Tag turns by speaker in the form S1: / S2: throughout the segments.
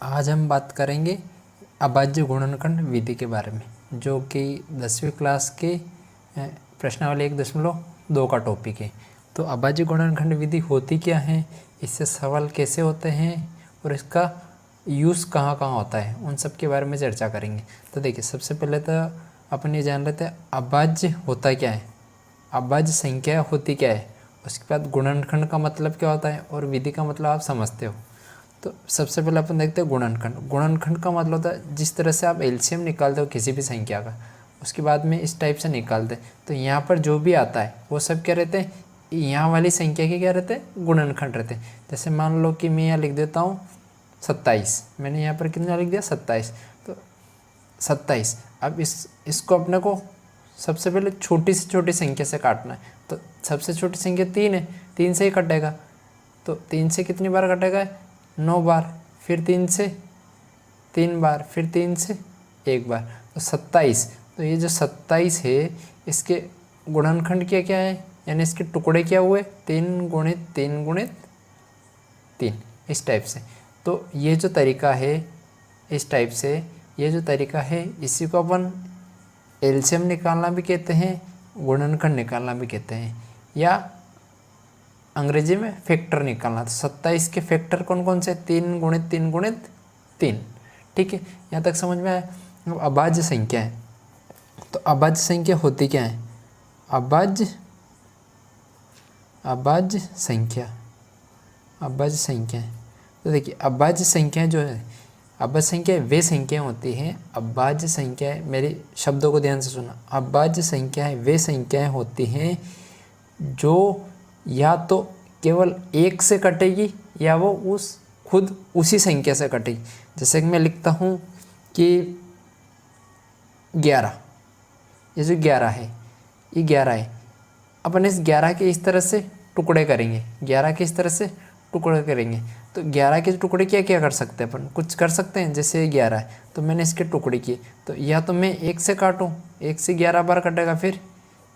S1: आज हम बात करेंगे अभाज्य गुणनखंड विधि के बारे में, जो कि 10वीं क्लास के प्रश्नावली 1.2 का टॉपिक है। तो अभाज्य गुणनखंड विधि होती क्या है, इससे सवाल कैसे होते हैं और इसका यूज़ कहाँ कहाँ होता है, उन सब के बारे में चर्चा करेंगे। तो देखिए, सबसे पहले तो अपन ये जान लेते हैं अभाज्य होता क्या है, अभाज्य संख्या होती क्या है, उसके बाद गुणनखंड का मतलब क्या होता है और विधि का मतलब आप समझते हो। तो सबसे पहले अपन देखते हैं गुणनखंड। गुणनखंड का मतलब होता है जिस तरह से आप एलसीएम निकालते हो किसी भी संख्या का, उसके बाद में इस टाइप से निकालते हैं। तो यहाँ पर जो भी आता है वो सब क्या रहते हैं, यहाँ वाली संख्या के क्या रहते हैं, गुणनखंड रहते हैं। जैसे मान लो कि मैं यहाँ लिख देता हूँ 27, मैंने यहाँ पर कितना लिख दिया 27, तो 27। अब इसको अपने को सबसे पहले छोटी से छोटी संख्या से काटना है। तो सबसे छोटी संख्या 3 है, 3 से ही कटेगा। तो 3 से कितनी बार कटेगा, 9 बार, फिर 3 से 3 बार, फिर 3 से 1 बार, तो 27। तो ये जो 27 है इसके गुणनखंड क्या क्या है, यानी इसके टुकड़े क्या हुए, 3 गुणित 3 गुणित 3, इस टाइप से। तो ये जो तरीका है, इस टाइप से ये जो तरीका है, इसी को अपन एलसीएम निकालना भी कहते हैं, गुणनखंड निकालना भी कहते हैं, या अंग्रेजी में फैक्टर निकालना। तो 27 के फैक्टर कौन कौन से, 3 गुणित 3 गुणित 3। ठीक है, यहाँ तक समझ में आया। अब अभाज्य संख्या है, तो अभाज्य संख्या होती क्या है, अभाज्य संख्या है। तो देखिए, अभाज्य संख्या जो है, अभाज्य संख्या वे संख्या होती हैं, अभाज्य संख्या, मेरे शब्दों को ध्यान से सुना, अभाज्य संख्याएं वे संख्याएं होती हैं जो या तो केवल 1 से कटेगी या वो खुद उसी संख्या से कटेगी। जैसे कि मैं लिखता हूँ कि 11, ये जो 11 है, ये 11 है। अपन इस 11 के इस तरह से टुकड़े करेंगे, 11 के इस तरह से टुकड़े करेंगे। तो 11 के टुकड़े क्या क्या कर सकते हैं, अपन कुछ कर सकते हैं। जैसे 11 है तो मैंने इसके टुकड़े किए, तो या तो मैं 1 से काटूँ, 1 से 11 बार कटेगा, फिर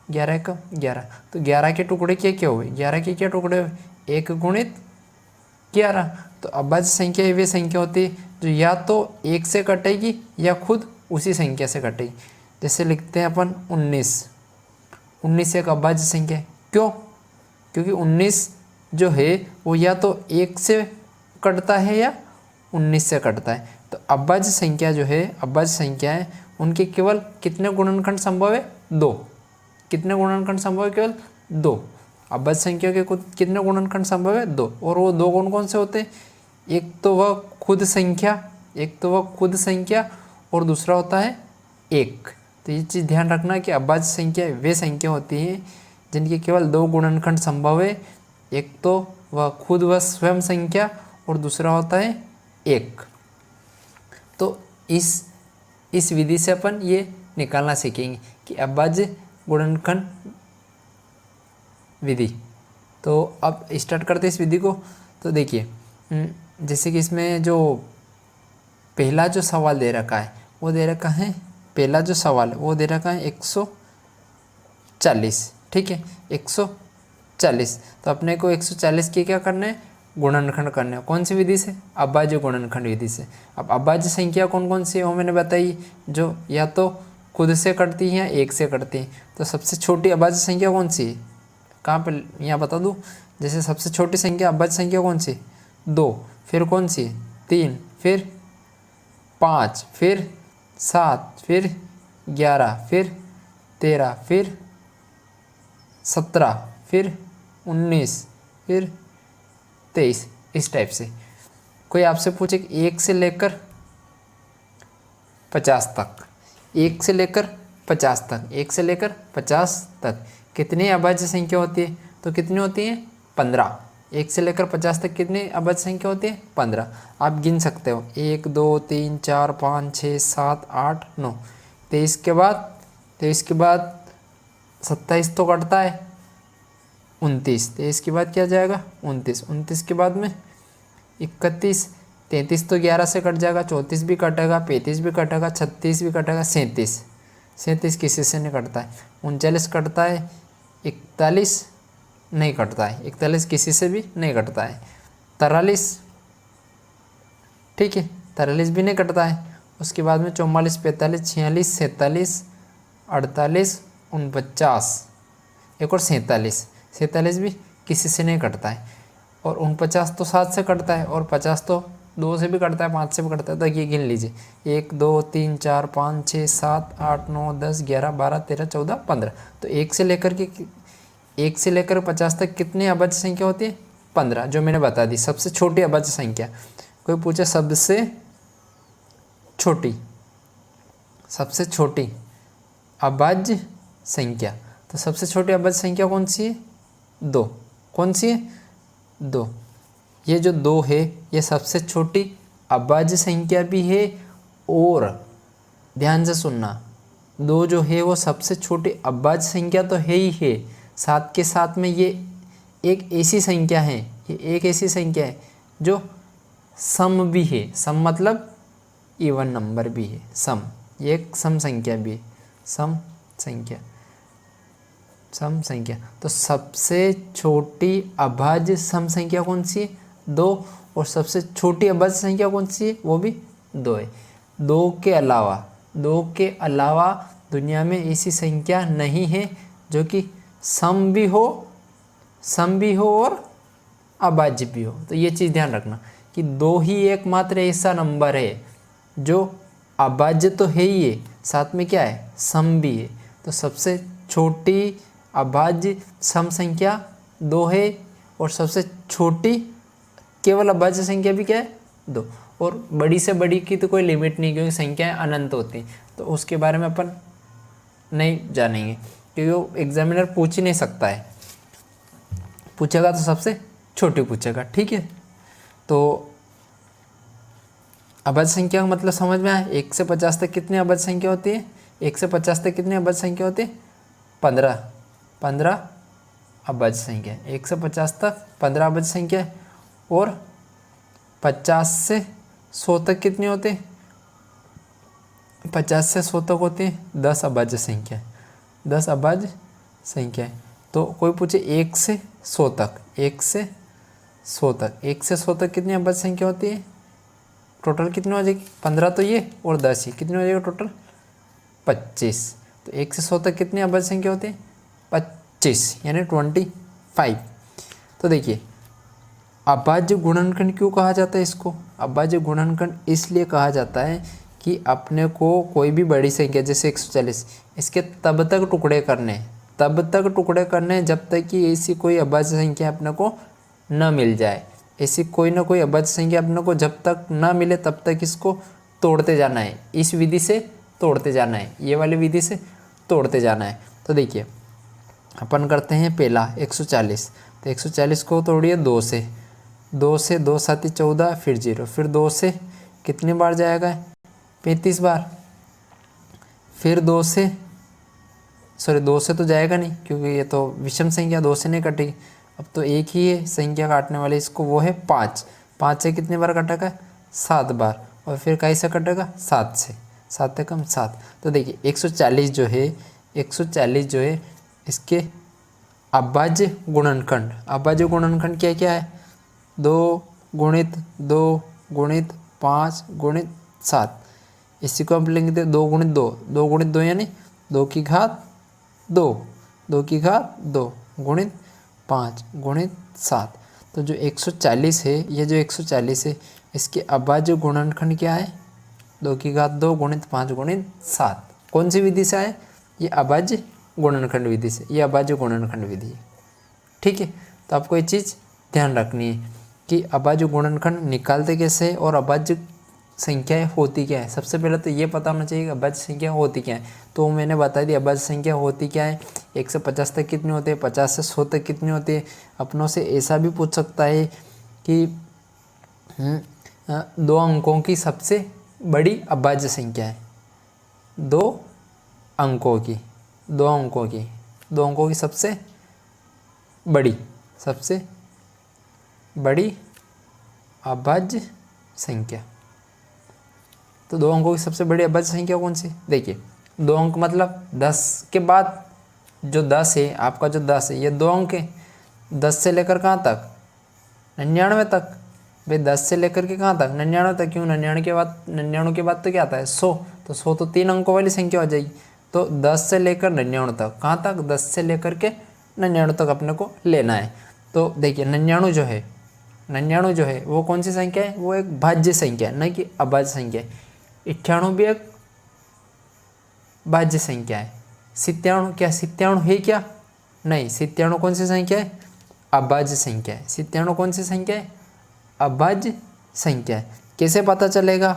S1: 11 का 11, तो 11 के टुकड़े क्या क्या हुए, 11 के क्या टुकड़े हुए, 1 गुणित 11। तो अभाज्य संख्या वे संख्या होती है जो या तो 1 से कटेगी या खुद उसी संख्या से कटेगी। जैसे लिखते हैं अपन 19 एक अभाज्य संख्या है। क्यों, क्योंकि 19 जो है वो या तो 1 से कटता है या 19 से कटता है। तो अभाज्य संख्या जो है, अभाज्य संख्या है, उनके केवल कितने गुणनखंड संभव है, 2। कितने गुणनखंड संभव है, केवल 2। अभाज्य संख्या के कितने गुणनखंड संभव है, 2। और वो 2 कौन कौन से होते हैं, एक तो वह खुद संख्या, और दूसरा होता है 1। तो ये चीज़ ध्यान रखना कि अभाज्य संख्या वे संख्या होती हैं जिनके केवल 2 गुणनखंड संभव है, एक तो वह स्वयं संख्या और दूसरा होता है 1। तो इस विधि से अपन ये निकालना सीखेंगे कि अभाज्य गुणनखंड विधि। तो अब स्टार्ट करते हैं इस विधि को। तो देखिए, जैसे कि इसमें जो पहला जो सवाल दे रखा है वो दे रखा है, पहला जो सवाल वो दे रखा है 140। ठीक है, 140। तो अपने को 140 के क्या करना है, गुणनखंड करना है। कौन सी विधि से, अभाज्य गुणनखंड विधि से। अब अभाज्य संख्या कौन कौन सी है वो मैंने बताई, जो या तो खुद से कटती हैं या 1 से कटती हैं। तो सबसे छोटी अभाज्य संख्या कौन सी है, कहाँ पर, यहाँ बता दूँ। जैसे सबसे छोटी संख्या अभाज्य संख्या कौन सी, 2, फिर कौन सी, 3, फिर 5, फिर 7, फिर 11, फिर 13, फिर 17, फिर 19, फिर 23, इस टाइप से। कोई आपसे पूछे कि 1 से लेकर 50 तक, 1 से लेकर 50 तक, 1 से लेकर 50 तक कितनी अभाज्य संख्या होती है, तो कितनी होती है, 15। 1 से लेकर 50 तक कितनी अभाज्य संख्या होती है, 15। आप गिन सकते हो, 1 2 3 4 5 6 7 8 9। 23 के बाद 27 तो कटता है, 29। 23 के बाद क्या जाएगा, 29। 29 के बाद में 31। 33 तो 11 से कट जाएगा, 34 भी कटेगा, 35 भी कटेगा, 36 भी कटेगा, 37 किसी से नहीं कटता है, 39 कटता है, 41 नहीं कटता है, 41 किसी से भी नहीं कटता है, 43, ठीक है, 43 भी नहीं कटता है। उसके बाद में 44, 45, 46, 47, 48, 49, एक और 47, 47 भी किसी से नहीं कटता है। और 49 तो 7 से कटता है, और 50 तो 2 से भी कटता है, 5 से भी कटता है। तो ये गिन लीजिए, 1 2 3 4 5 6 7 8 9 10 11 12 13 14 15। तो 1 से लेकर 50 तक कितनी अभाज्य संख्या होती है? 15, जो मैंने बता दी। सबसे छोटी अभाज्य संख्या, कोई पूछे सबसे छोटी अभाज्य संख्या, तो सबसे छोटी अभाज्य संख्या कौन सी है? 2। कौन सी है? 2। ये जो 2 है ये सबसे छोटी अभाज्य संख्या भी है, और ध्यान से सुनना, 2 जो है वो सबसे छोटी अभाज्य संख्या तो है ही है, साथ के साथ में ये एक ऐसी संख्या है, जो सम भी है। सम मतलब इवन नंबर भी है। सम, ये एक सम संख्या भी है। सम संख्या। तो सबसे छोटी अभाज्य सम संख्या कौन सी है? 2। और सबसे छोटी अभाज्य संख्या कौन सी है? वो भी 2 है। 2 के अलावा दुनिया में ऐसी संख्या नहीं है जो कि सम भी हो और अभाज्य भी हो। तो ये चीज़ ध्यान रखना कि 2 ही एकमात्र ऐसा नंबर है जो अभाज्य तो है ही है, साथ में क्या है? सम भी है। तो सबसे छोटी अभाज्य सम संख्या 2 है, और सबसे छोटी केवल अभाज्य संख्या भी क्या है? 2। और बड़ी से बड़ी की तो कोई लिमिट नहीं, क्योंकि संख्याएं अनंत होती हैं, तो उसके बारे में अपन नहीं जानेंगे, क्योंकि वो एग्जामिनर पूछ ही नहीं सकता है। पूछेगा तो सबसे छोटी पूछेगा, ठीक है। तो अभाज्य संख्या का मतलब समझ में आया? 1 से 50 तक कितनी अभाज्य संख्या होती है? 1 से 50 तक कितनी अभाज्य संख्या होती है? 15 अभाज्य संख्या। 1 से 50 तक 15 अभाज्य संख्या है। और 50 से 100 तक कितनी होती है? 50 से 100 तक होती है 10 अभाज्य संख्या। 10 अभाज्य संख्या है। तो कोई पूछे 1 से 100 तक, 1 से 100 तक कितनी अभाज्य संख्या होती है? टोटल कितनी हो जाएगी? 15 तो ये और 10 ही, कितनी हो जाएगी टोटल? 25। तो 1 से 100 तक कितनी अभाज्य संख्या होती है? 25, यानी 25। तो देखिए, अभाज्य गुणनखंड क्यों कहा जाता है इसको? अभाज्य गुणनखंड इसलिए कहा जाता है कि अपने को कोई भी बड़ी संख्या जैसे 140, इसके तब तक टुकड़े करने जब तक कि ऐसी कोई अभाज्य संख्या अपने को न मिल जाए। ऐसी कोई ना कोई अभाज्य संख्या अपने को जब तक ना मिले तब तक इसको तोड़ते जाना है। इस विधि से तोड़ते जाना है, ये वाली विधि से तोड़ते जाना है। तो देखिए, अपन करते हैं पहला 140। तो 140 को तोड़िए 2 से 2 7 14, फिर 0, फिर 2 से कितनी बार जाएगा? 35 बार। फिर 2 से तो जाएगा नहीं, क्योंकि ये तो विषम संख्या 2 से नहीं कटेगी। अब तो एक ही है संख्या काटने वाली, इसको, वो है 5। 5 से कितनी बार कटेगा? 7 बार। और फिर कैसे कटेगा? 7 से, 7 से कम 7। तो देखिए 140 जो है इसके अभाज्य गुणनखंड क्या है? 2 गुणित 2 गुणित 5 गुणित 7। इसी को हम लिख देते 2 गुणित 2 यानी 2 की घात 2 गुणित 5 गुणित 7। तो जो 140 है, ये जो 140 है, इसके अभाज्य गुणनखंड क्या है? 2 की घात 2 गुणित 5 गुणित 7। कौन सी विधि से आए? ये अभाज्य गुणनखंड विधि से, ये अभाज्य गुणनखंड विधि है, ठीक है। तो आपको ये चीज़ ध्यान रखनी है कि अभाज्य गुणनखंड निकालते कैसे और अभाज्य संख्याएं होती क्या है। सबसे पहले तो ये पता होना चाहिए कि अभाज्य संख्या होती क्या है। तो मैंने बता दी अभाज्य संख्या होती क्या है। 1 से 50 तक कितनी होती है? 50 से 100 तक कितनी होती है? अपनों से ऐसा भी पूछ सकता है कि 2 अंकों की सबसे बड़ी अभाज्य संख्या है। 2 अंकों की सबसे बड़ी अभाज्य संख्या। तो 2 अंकों की सबसे बड़ी अभाज्य संख्या कौन सी? देखिए, 2 अंक मतलब 10 के बाद जो 10 है, आपका जो 10 है, ये 2 अंक है। 10 से लेकर कहाँ तक? 99 तक। भाई 10 से लेकर के कहाँ तक 99 तक, क्यों 99 के बाद तो क्या आता है 100, तो 100 तो 3 अंकों वाली संख्या हो जाएगी। तो 10 से लेकर 99 तक, कहाँ तक 10 से लेकर के 99 तक अपने को लेना है। तो देखिए 99 जो है वो कौन सी संख्या है, वो एक भाज्य संख्या है, न कि अभाज्य संख्या है। 98 भी एक भाज्य संख्या है। 97 क्या 97 है क्या, नहीं, 97 कौन सी संख्या है, अभाज्य संख्या है। 97 कौन सी संख्या है, अभाज्य संख्या है। कैसे पता चलेगा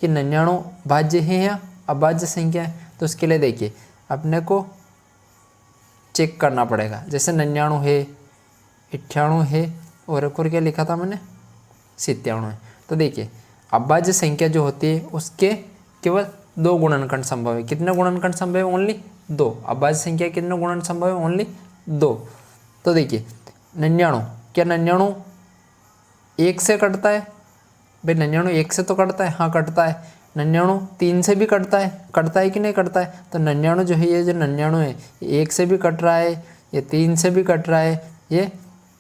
S1: कि 99 भाज्य है या अभाज्य संख्या है, तो उसके लिए देखिए अपने को चेक करना पड़ेगा। जैसे 99 है, 98 है, और एक और क्या लिखा था मैंने 97 है। तो देखिए अभाज्य संख्या जो होती है उसके केवल 2 गुणनखंड संभव है। कितने गुणनखंड संभव है, ओनली 2। अभाज्य संख्या कितने गुणन संभव है, ओनली 2। तो देखिए 99, क्या 99 1 से कटता है, भाई 99 1 से तो कटता है, हाँ कटता है। 99 3 से भी कटता है कि नहीं कटता है। तो 99 जो है, ये जो 99 है, ये 1 से भी कट रहा है, ये 3 से भी कट रहा है, ये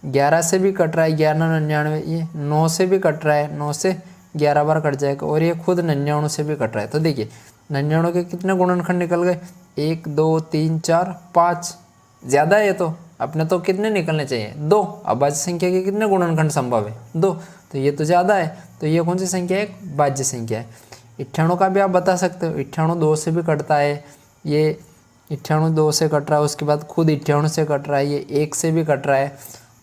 S1: 11 से भी कट रहा है, 11 99, ये 9 से भी कट रहा है, 9 से 11 बार कट जाएगा, और ये खुद 99 से भी कट रहा है। तो देखिए 99 के कितने गुणनखंड निकल गए, 1 2 3 4 5, ज़्यादा है, तो अपने तो कितने निकलने चाहिए, 2। अभाज्य संख्या के कितने गुणनखंड संभव है, 2, तो ये तो ज़्यादा है। तो ये कौन सी संख्या है, एक भाज्य संख्या है। 98 का भी आप बता सकते हो, 98 2 से भी कटता है, ये 98 2 से कट रहा है, उसके बाद खुद 98 से कट रहा है, ये 1 से भी कट रहा है,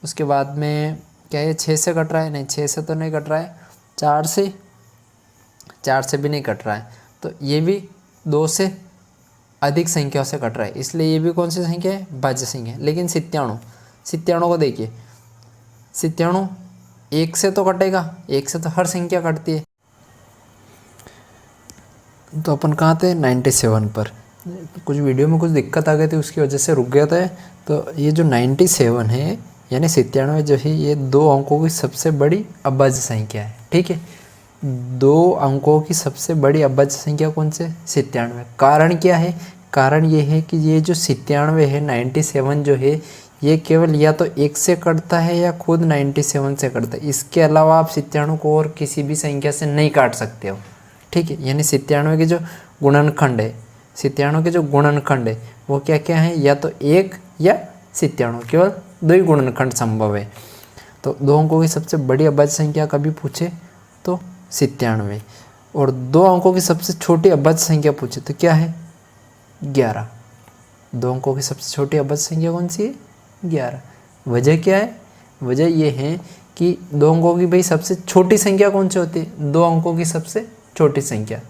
S1: उसके बाद में क्या है 6 से कट रहा है, नहीं 6 से तो नहीं कट रहा है, 4 से भी नहीं कट रहा है। तो ये भी 2 से अधिक संख्याओं से कट रहा है, इसलिए ये भी कौन सी संख्या है, भाज्य संख्या है। लेकिन 97 को देखिए, 97 1 से तो कटेगा, 1 से तो हर संख्या कटती है। तो अपन कहाँ थे, 97 पर। कुछ वीडियो में कुछ दिक्कत आ गई थी, उसकी वजह से रुक गया था। तो ये जो 97 है, यानी 97 जो है, ये 2 अंकों की सबसे बड़ी अभाज्य संख्या है। ठीक है, 2 अंकों की सबसे बड़ी अभाज्य संख्या कौन से, 97। कारण क्या है, कारण ये है कि ये जो 97 है, 97 जो है, ये केवल या तो 1 से कटता है या खुद 97 से कटता है। इसके अलावा आप 97 को और किसी भी संख्या से नहीं काट सकते हो। ठीक है, यानी 97 के जो गुणनखंड है, 97 के जो गुणनखंड है वो क्या क्या है, या तो 1 या 97, केवल 2 ही गुणनखंड संभव है। तो 2 अंकों की सबसे बड़ी अभाज्य संख्या कभी पूछे तो 97, और 2 अंकों की सबसे छोटी अभाज्य संख्या पूछे तो क्या है, 11। 2 अंकों की सबसे छोटी अभाज्य संख्या कौन सी है, 11। वजह क्या है, वजह ये है कि 2 अंकों की भाई सबसे छोटी संख्या कौन सी होती है, 2 अंकों की सबसे छोटी संख्या,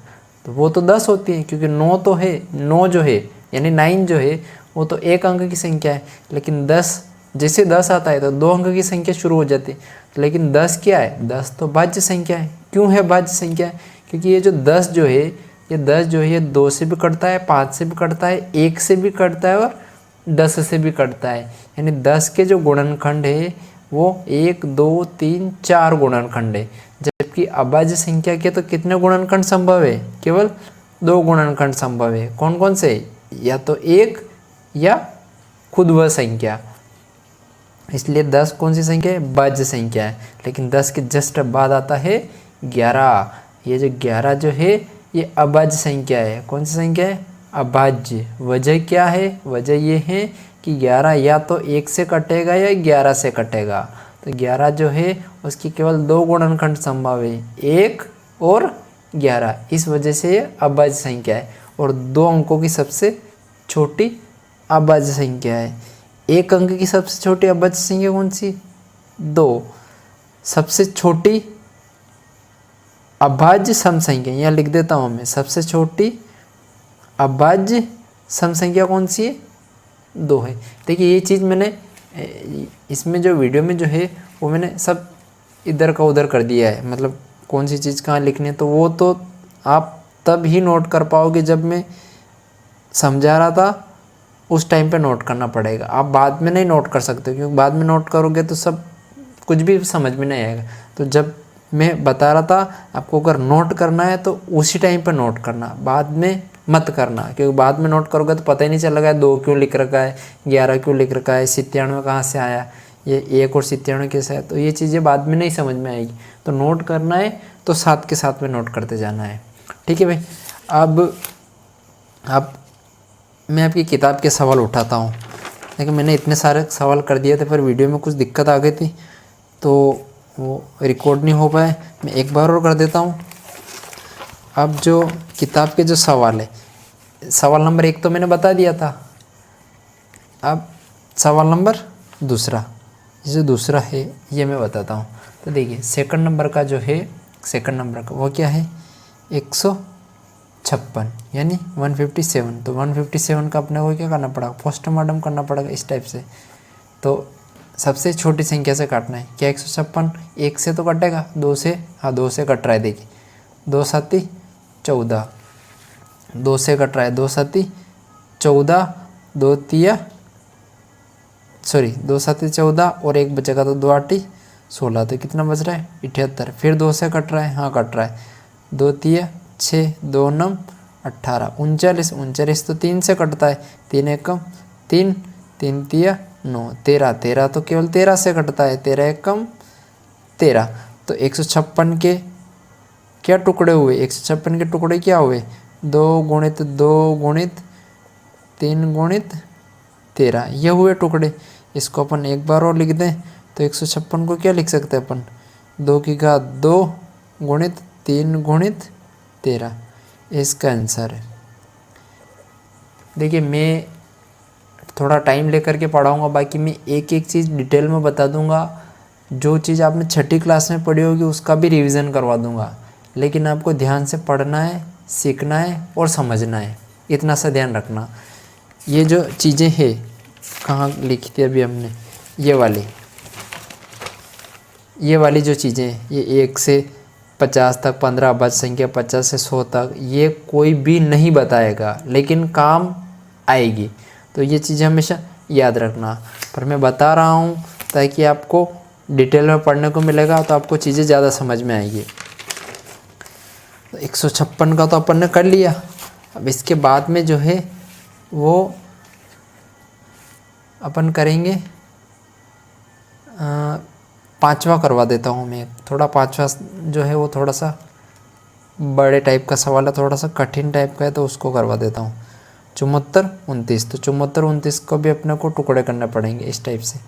S1: तो वो तो 10 होती है, क्योंकि 9 तो है, 9 जो है यानी 9 जो है वो तो 1 अंक की संख्या है। लेकिन 10, जैसे 10 आता है तो 2 अंक की संख्या शुरू हो जाती है। लेकिन 10 क्या है, 10 तो भाज्य संख्या है। क्यों है भाज्य संख्या, क्योंकि ये जो 10 जो है, ये 10 जो है, ये 2 से भी कटता है, 5 से भी कटता है, 1 से भी कटता है, और 10 से भी कटता है। यानी 10 के जो गुणनखंड है वो 1 2 3 4 गुणनखंड है। जबकि अभाज्य संख्या के तो कितने गुणनखंड संभव है, केवल 2 गुणनखंड संभव है। कौन कौन से, या तो 1 या खुद वह संख्या। इसलिए 10 कौन सी संख्या है, भाज्य संख्या है। लेकिन 10 के जस्ट बाद आता है 11। ये जो 11 जो है ये अभाज्य संख्या है। कौन सी संख्या है, अभाज्य। वजह क्या है, वजह ये है कि 11 या तो 1 से कटेगा या 11 से कटेगा। तो 11 जो है उसकी केवल 2 गुणनखंड संभव है, 1 और 11। इस वजह से ये अभाज्य संख्या है, और 2 अंकों की सबसे छोटी अभाज्य संख्या है। 1 अंक की सबसे छोटी अभाज्य संख्या कौन सी, 2। सबसे छोटी अभाज्य सम संख्या, यहाँ लिख देता हूँ मैं, सबसे छोटी अभाज्य सम संख्या कौन सी है, 2 है। देखिए ये चीज़ मैंने इसमें जो वीडियो में जो है वो मैंने सब इधर का उधर कर दिया है, मतलब कौन सी चीज़ कहाँ लिखनी है, तो वो तो आप तब ही नोट कर पाओगे जब मैं समझा रहा था, उस टाइम पे नोट करना पड़ेगा। आप बाद में नहीं नोट कर सकते, क्योंकि बाद में नोट करोगे तो सब कुछ भी समझ में नहीं आएगा। तो जब मैं बता रहा था आपको अगर नोट करना है तो उसी टाइम पे नोट करना, बाद में मत करना, क्योंकि बाद में नोट करोगे तो पता ही नहीं चलेगा 2 क्यों लिख रखा है, 11 क्यों लिख रखा है, 97 कहाँ से आया, ये 1 और 97 कैसा है, तो ये चीज़ें बाद में नहीं समझ में आएगी, तो नोट करना है तो साथ के साथ में नोट करते जाना है। ठीक है भाई। अब मैं आपकी किताब के सवाल उठाता हूँ। देखिए मैंने इतने सारे सवाल कर दिए थे, पर वीडियो में कुछ दिक्कत आ गई थी तो वो रिकॉर्ड नहीं हो पाए। मैं एक बार और कर देता हूँ। अब जो किताब के जो सवाल है, सवाल नंबर 1 तो मैंने बता दिया था। अब सवाल नंबर दूसरा, जो दूसरा है ये मैं बताता हूँ। तो देखिए सेकंड नंबर का जो है, सेकंड नंबर का वो क्या है, 156 यानी 157। तो 157 का अपने को क्या करना पड़ेगा, पोस्टमार्टम करना पड़ेगा इस टाइप से। तो सबसे छोटी संख्या से काटना है। क्या 156 1 से तो कटेगा, 2 से, हाँ 2 से कट रहा है। देखिए 2 7 14, 2 से कट रहा है, 2 7 14, 2 7 14 और 1 बचेगा तो 2 8 16। तो कितना बच रहा है, 78। फिर 2 से कट रहा है, हाँ कट रहा है, 2 3 6, 2 9 18, 39, 39 तो 3 से कटता है, 3 1 3, 3 3 9, 13, 13 तो केवल 13 से कटता है, 13 1 13। तो 156 के क्या टुकड़े हुए, 156 के टुकड़े क्या हुए, 2 गुणित 2 गुणित 3 गुणित 13, ये हुए टुकड़े। इसको अपन एक बार और लिख दें तो 156 को क्या लिख सकते हैं अपन, 2 की घात 2 गुणित 3 गुणित 13, इसका आंसर है। देखिए मैं थोड़ा टाइम लेकर के पढ़ाऊँगा, बाकी मैं एक एक चीज़ डिटेल में बता दूंगा। जो चीज़ आपने 6ठी क्लास में पढ़ी होगी उसका भी रिवीजन करवा दूंगा, लेकिन आपको ध्यान से पढ़ना है, सीखना है और समझना है, इतना सा ध्यान रखना। ये जो चीज़ें हैं कहाँ लिखी थी अभी हमने, ये वाली जो चीज़ें हैं, ये 1 से 50 तक 15 अभाज्य संख्या, 50 से 100 तक, ये कोई भी नहीं बताएगा लेकिन काम आएगी। तो ये चीज़ें हमेशा याद रखना। पर मैं बता रहा हूँ ताकि आपको डिटेल में पढ़ने को मिलेगा तो आपको चीज़ें ज़्यादा समझ में आएगी। तो 156 का तो अपन ने कर लिया। अब इसके बाद में जो है वो अपन करेंगे 5वां करवा देता हूँ मैं। थोड़ा 5वां जो है वो थोड़ा सा बड़े टाइप का सवाल है, थोड़ा सा कठिन टाइप का है, तो उसको करवा देता हूँ। 74 29, तो 74 29 को भी अपने को टुकड़े करने पड़ेंगे इस टाइप से।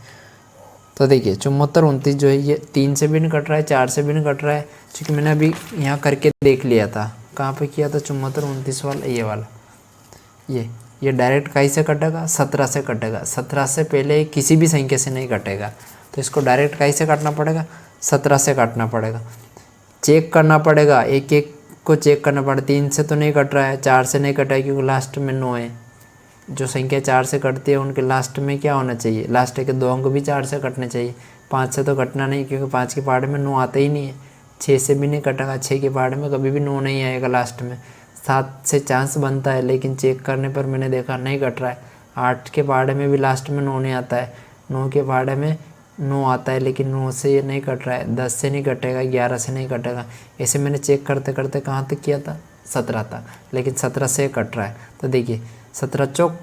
S1: तो देखिए 74 29 जो है ये 3 से भी नहीं कट रहा है, 4 से भी नहीं कट रहा है, क्योंकि मैंने अभी यहाँ करके देख लिया था। कहाँ पे किया था, 74 29 वाला, ये वाला, ये डायरेक्ट कहीं से कटेगा, 17 से कटेगा। 17 से पहले किसी भी संख्या से नहीं कटेगा, तो इसको डायरेक्ट कहीं से काटना पड़ेगा, 17 से काटना पड़ेगा। चेक करना पड़ेगा, एक एक को चेक करना पड़ेगा। 3 से तो नहीं कट रहा है, 4 से नहीं कटा है क्योंकि लास्ट में 9 है। जो संख्या 4 से कटती है उनके लास्ट में क्या होना चाहिए, लास्ट के 2 अंक भी 4 से कटने चाहिए। 5 से तो कटना नहीं क्योंकि 5 के पहाड़ में 9 आता ही नहीं है। 6 से भी नहीं कटेगा, 6 के पहाड़ में कभी भी 9 नहीं आएगा लास्ट में। 7 से चांस बनता है लेकिन चेक करने पर मैंने देखा नहीं कट रहा है। 8 के पहाड़े में भी लास्ट में 9 नहीं आता है। 9 के पहाड़े में 9 आता है लेकिन 9 से ये नहीं कट रहा है। 10 से नहीं कटेगा, 11 से नहीं कटेगा। ऐसे मैंने चेक करते करते कहाँ तक किया था, 17 तक, लेकिन 17 से कट रहा है। तो देखिए 17 चौक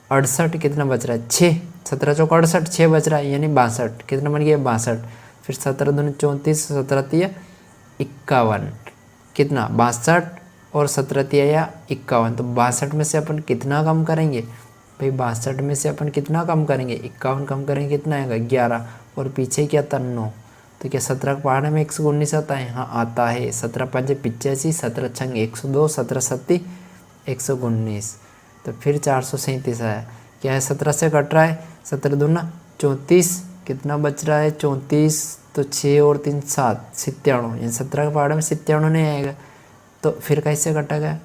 S1: 68, कितना बच रहा है 6, 17 चौक 68, 6 बच रहा है यानी 62, कितना बन गया 62। फिर 17 दूनी 34, 17 तिया 51, कितना 62 और 17 तिया 51। तो 62 में से अपन कितना कम करेंगे भाई, 62 में से अपन कितना कम करेंगे, 51 कम करेंगे, कितना आएगा 11, और पीछे क्या था 9। तो क्या 17 के पहाड़ में 119 आता है, हाँ आता है। 17 5 85, 17 छंग 102, 17 7 119। तो फिर 437 आया। क्या है 17 से कट रहा है, 17 दूना 34, कितना बच रहा है 34, तो 6 और 3 7, 97, यानी 17 के पहाड़ में 97 नहीं आएगा। तो फिर कैसे कटेगा,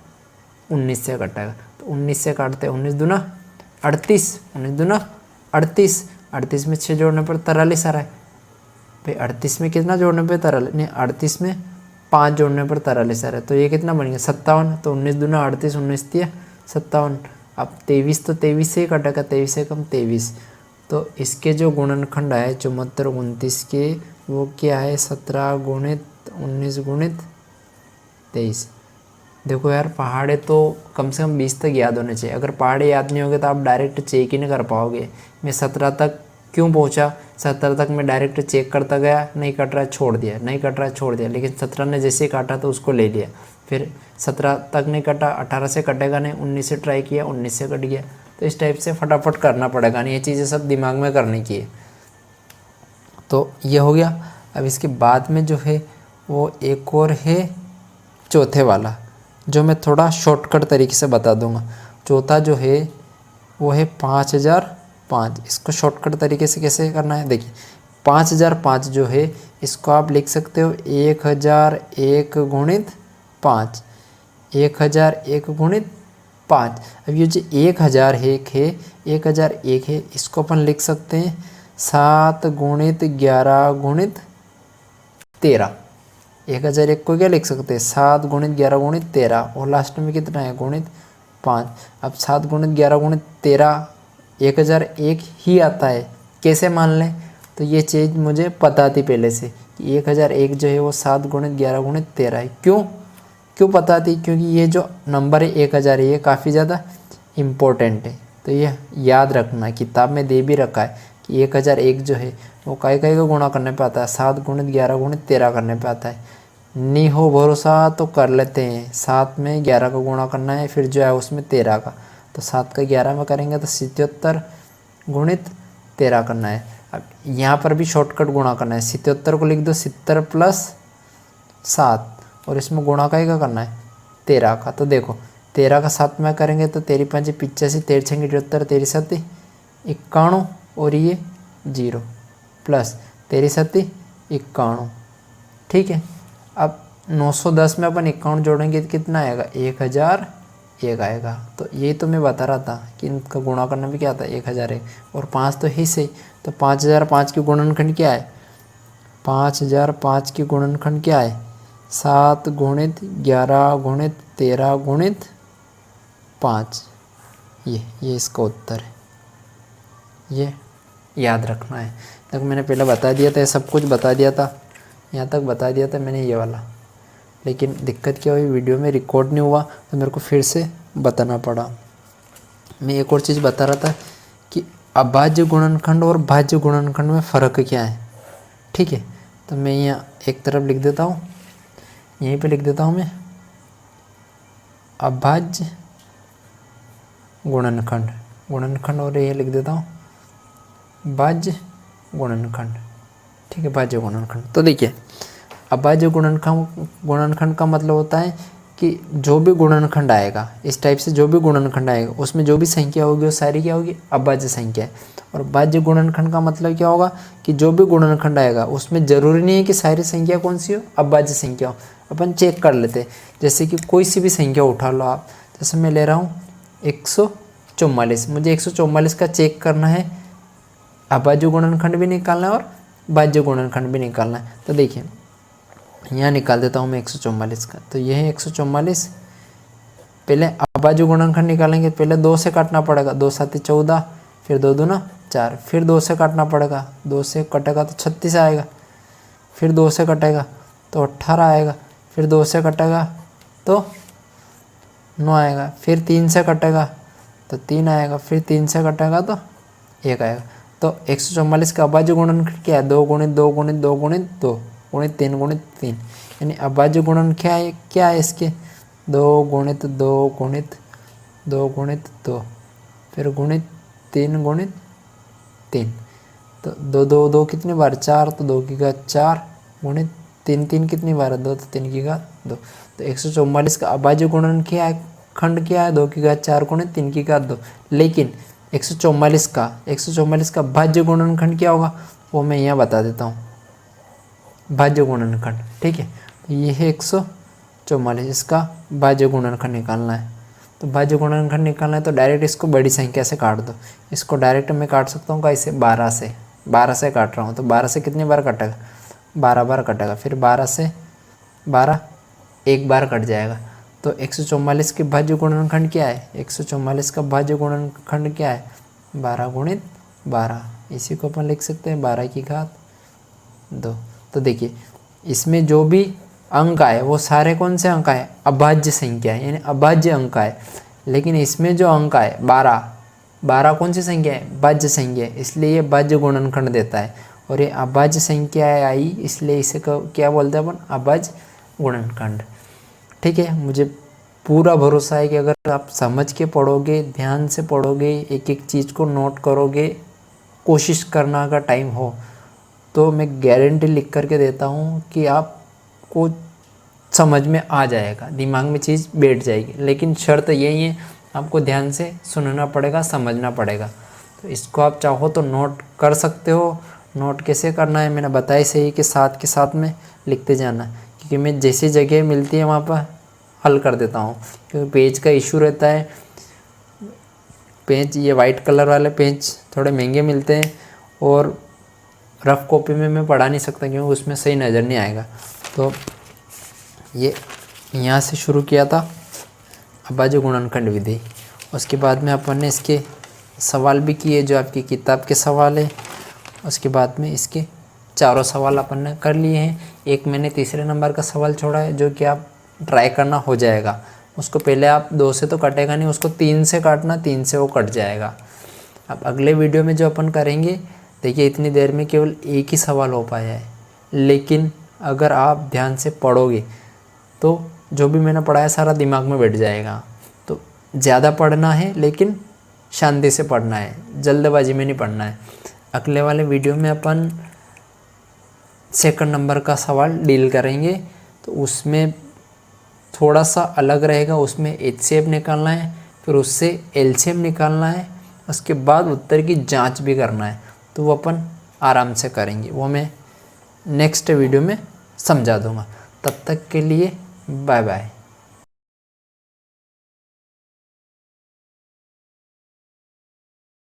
S1: 19 से कटेगा। तो 19 से काटते, 19 दूना 38, 19 दूना 38, 38 में 6 जोड़ने पर 43 आ रहा है भाई। 38 में कितना जोड़ने पर 43, नहीं 38 में 5 जोड़ने पर 43 आ रहा है। तो ये कितना बन गया 57। तो 19 दूना 38, 19 तिया 57। अब 23, तो 23 से ही कटेगा, 23 से कम 23। तो इसके जो गुणनखंड है 74 29 के, वो क्या है 17 गुणित 19 गुणित 23। देखो यार पहाड़े तो कम से कम 20 तक याद होने चाहिए। अगर पहाड़े याद नहीं होंगे तो आप डायरेक्ट चेक ही नहीं कर पाओगे। मैं 17 तक क्यों पहुंचा 17 तक मैं डायरेक्ट चेक करता गया, नहीं कट रहा है छोड़ दिया, नहीं कट रहा है छोड़ दिया, लेकिन 17 ने जैसे ही काटा तो उसको ले लिया। फिर 17 तक नहीं कटा, 18 से कटेगा नहीं, 19 से ट्राई किया, 19 से कट गया। तो इस टाइप से फटाफट करना पड़ेगा, नहीं ये चीज़ें सब दिमाग में करने की है। तो ये हो गया। अब इसके बाद में जो है वो एक और है चौथे वाला, जो मैं थोड़ा शॉर्टकट तरीके से बता दूंगा। चौथा जो है वो है 5005। इसको शॉर्टकट तरीके से कैसे करना है, देखिए 5005 जो है इसको आप लिख सकते हो 1001 गुणित 5, 1001 गुणित 5। अब ये जो 1001 है, 1001 है, इसको अपन लिख सकते हैं 7 गुणित 11 गुणित 13। 1001 को क्या लिख सकते हैं 7 गुणित 11 गुणित 13, और लास्ट में कितना है गुणित 5। अब 7 गुणित 11 गुणित 13 1001 ही आता है। कैसे मान लें, तो ये चीज़ मुझे पता थी पहले से कि 1001 जो है वो 7 गुणित 11 गुणित 13 है। क्यों पता थी, क्योंकि ये जो नंबर है 1000 है ये काफ़ी ज़्यादा इम्पोर्टेंट है। तो ये याद रखना, किताब में दे भी रखा है कि 1001 जो है वो कई का गुणा करने पे आता है, 7 गुणित 11 गुणित 13 करने पे आता है। नहीं हो भरोसा तो कर लेते हैं, 7 में 11 का गुणा करना है, फिर जो है उसमें 13 का, तो 7 का 11 में करेंगे तो 77 गुणित 13 करना है। अब यहाँ पर भी शॉर्टकट गुणा करना है, 77 को लिख दो 70 प्लस 7, और इसमें गुणा का करना है 13 का। तो देखो 13 का 7 में करेंगे तो 13 5 85, 13 6 78, 13 7 91, और ये 0 प्लस 13 7 91। ठीक है, अब 910 में अपन 51 जोड़ेंगे तो कितना आएगा 1001 आएगा। तो यही तो मैं बता रहा था कि इनका गुणा करना भी क्या था 1001, और 5 तो ही सही। तो 5005 की गुणनखंड क्या है, 5005 की गुणनखंड क्या है 7 गुणित 11 गुणित 13 गुणित 5। ये इसका उत्तर है, ये याद रखना है। तक मैंने पहले बता दिया था, सब कुछ बता दिया था, यहाँ तक बता दिया था मैंने ये वाला, लेकिन दिक्कत क्या हुई वीडियो में रिकॉर्ड नहीं हुआ तो मेरे को फिर से बताना पड़ा। मैं एक और चीज़ बता रहा था कि अभाज्य गुणनखंड और भाज्य गुणनखंड में फ़र्क क्या है। ठीक है, तो मैं यहाँ एक तरफ लिख देता हूँ, यहीं पे लिख देता हूँ मैं अभाज्य गुणनखंड, और ये लिख देता हूँ भाज्य गुणनखंड। ठीक है, भाज्य गुणनखंड। तो देखिए अभाज्य गुणनखंड का मतलब होता है कि जो भी गुणनखंड आएगा, इस टाइप से जो भी गुणनखंड आएगा उसमें जो भी संख्या होगी वो सारी क्या होगी अभाज्य संख्या है। और भाज्य गुणनखंड का मतलब क्या होगा कि जो भी गुणनखंड आएगा उसमें ज़रूरी नहीं है कि सारी संख्या कौन सी हो अभाज्य संख्या हो। अपन चेक कर लेते हैं, जैसे कि कोई सी भी संख्या उठा लो आप, जैसे मैं ले रहा हूँ 144, मुझे 144 का चेक करना है, अभाज्य गुणनखंड भी निकालना है और भाज्य गुणनखंड भी निकालना है। तो देखिए यहाँ निकाल देता हूँ मैं 144 का, तो यह है 144। पहले अभाज्य गुणनखंड निकालेंगे, पहले 2 से काटना पड़ेगा, 2 7 14, फिर 2 दूना 4, फिर 2 से काटना पड़ेगा, 2 से कटेगा तो 36 आएगा, फिर 2 से कटेगा तो 18 आएगा, फिर 2 से कटेगा तो 9 आएगा, फिर 3 से कटेगा तो 3 आएगा, फिर 3 से कटेगा तो 1 आएगा। तो 144 का अभाज्य गुणनखंड क्या है 2 गुणित 2 गुणित 2 गुणित 2 गुणित 3 गुणित 3, यानी अभाज्य गुणन क्या है इसके 2 गुणित 2 गुणित 2 गुणित 2, फिर गुणित 3 गुणित 3। तो 2 2 2 कितनी बार 4, तो 2 की घात 4 गुणित 3 3 कितनी बार है 2, तो 3 की घात 2। तो 144 का अभाज्य गुणन क्या है खंड क्या है 2 की घात 4 गुणित 3 की घात 2। लेकिन 144 का भाज्य गुणनखंड क्या होगा वो मैं यहाँ बता देता हूँ, भाज्य गुणनखंड। ठीक है, तो ये है 144, इसका भाज्य गुणनखंड निकालना है। तो भाज्य गुणनखंड निकालना है तो डायरेक्ट इसको बड़ी संख्या से काट दो। इसको डायरेक्ट मैं काट सकता हूँ कैसे 12 से काट रहा हूँ, तो 12 से कितनी बार कटेगा 12 बार कटेगा, फिर 12 से 12 एक बार कट जाएगा। तो 144 के भाज्य गुणनखंड क्या है 144 का भाज्य गुणनखंड क्या है 12 गुणित 12, इसी को अपन लिख सकते हैं 12 की घात 2। तो देखिए इसमें जो भी अंक आए वो सारे कौन से अंक आए अभाज्य संख्या है, यानी अभाज्य अंक आए। लेकिन इसमें जो अंक आए 12 कौन सी संख्या है? भाज्य संख्या है, इसलिए ये भाज्य गुणनखंड देता है। और ये अभाज्य संख्या आई, इसलिए इसे क्या बोलते हैं अपन? अभाज्य गुणनखंड। ठीक है, मुझे पूरा भरोसा है कि अगर आप समझ के पढ़ोगे, ध्यान से पढ़ोगे, एक एक चीज़ को नोट करोगे, कोशिश करना अगर टाइम हो, तो मैं गारंटी लिख करके देता हूँ कि आपको समझ में आ जाएगा, दिमाग में चीज़ बैठ जाएगी। लेकिन शर्त यही है, आपको ध्यान से सुनना पड़ेगा, समझना पड़ेगा। तो इसको आप चाहो तो नोट कर सकते हो। नोट कैसे करना है मैंने बताया सही, कि साथ के साथ में लिखते जाना, क्योंकि मैं जैसी जगह मिलती है वहाँ पर हल कर देता हूँ, क्योंकि पेज का इशू रहता है। पेज, ये वाइट कलर वाले पेज थोड़े महंगे मिलते हैं, और रफ़ कॉपी में मैं पढ़ा नहीं सकता क्योंकि उसमें सही नज़र नहीं आएगा। तो ये यहाँ से शुरू किया था अभाज्य गुणनखंड विधि। उसके बाद में अपन ने इसके सवाल भी किए जो आपकी किताब के सवाल है। उसके बाद में इसके चारों सवाल अपन ने कर लिए हैं। एक मैंने तीसरे नंबर का सवाल छोड़ा है जो कि आप ट्राई करना हो जाएगा। उसको पहले आप 2 से तो कटेगा नहीं, उसको 3 से काटना, 3 से वो कट जाएगा। अब अगले वीडियो में जो अपन करेंगे, देखिए इतनी देर में केवल एक ही सवाल हो पाया है, लेकिन अगर आप ध्यान से पढ़ोगे तो जो भी मैंने पढ़ाया सारा दिमाग में बैठ जाएगा। तो ज़्यादा पढ़ना है, लेकिन शांति से पढ़ना है, जल्दबाजी में नहीं पढ़ना है। अगले वाले वीडियो में अपन सेकंड नंबर का सवाल डील करेंगे, तो उसमें थोड़ा सा अलग रहेगा। उसमें HCF निकालना है, फिर उससे LCM निकालना है, उसके बाद उत्तर की जांच भी करना है। तो वो अपन आराम से करेंगे, वो मैं नेक्स्ट वीडियो में समझा दूंगा। तब तक के लिए बाय बाय।